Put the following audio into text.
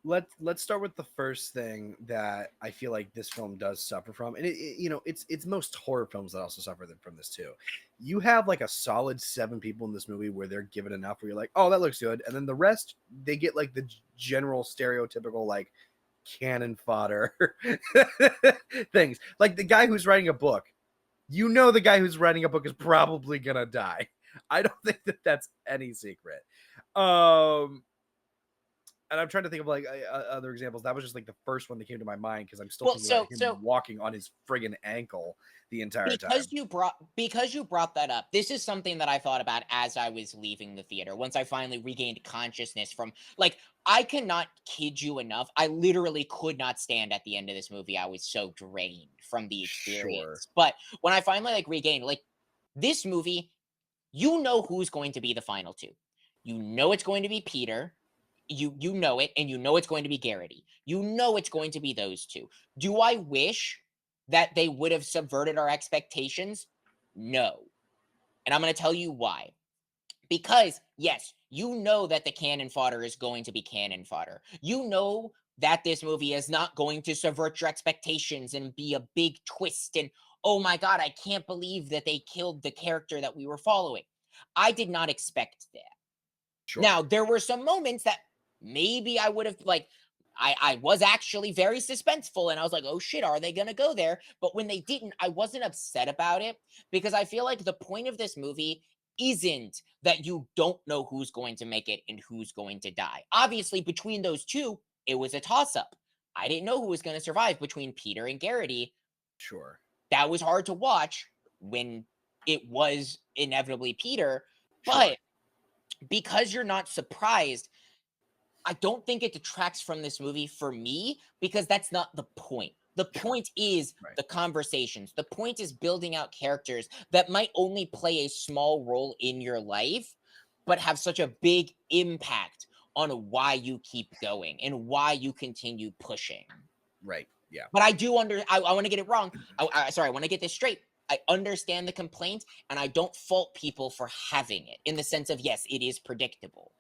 let's start with the first thing that I feel like this film does suffer from, and it's most horror films that also suffer from this too. You have like a solid 7 people in this movie where they're given enough where you're like, oh, that looks good, and then the rest they get like the general stereotypical like cannon fodder things. Like the guy who's writing a book, the guy who's writing a book is probably gonna die. I don't think that that's any secret. Um, and I'm trying to think of like other examples. That was just like the first one that came to my mind because I'm still Well, thinking about him so walking on his friggin' ankle the entire because time. you brought that up, this is something that I thought about as I was leaving the theater. Once I finally regained consciousness from, like, I cannot kid you enough. I literally could not stand at the end of this movie. I was so drained from the Sure, experience. But when I finally like regained, like, this movie, you know who's going to be the final two. You know it's going to be Peter. You know it, and you know it's going to be Garrity. You know it's going to be those two. Do I wish that they would have subverted our expectations? No. And I'm going to tell you why. Because, yes, you know that the cannon fodder is going to be cannon fodder. You know that this movie is not going to subvert your expectations and be a big twist. And, oh my God, I can't believe that they killed the character that we were following. I did not expect that. sure. Now, there were some moments that maybe I would have like I was actually very suspenseful and I was like, "Oh shit, are they going to go there?" But when they didn't, I wasn't upset about it because I feel like the point of this movie isn't that you don't know who's going to make it and who's going to die. Obviously, between those two, it was a toss up. I didn't know who was going to survive between Peter and Garrity. Sure. That was hard to watch when it was inevitably Peter, Sure. but because you're not surprised, I don't think it detracts from this movie for me because that's not the point. The Sure. point is Right. the conversations. The point is building out characters that might only play a small role in your life, but have such a big impact on why you keep going and why you continue pushing. Right. Yeah. But I do I want to get it wrong. Sorry, I want to get this straight. I understand the complaint and I don't fault people for having it in the sense of, yes, it is predictable.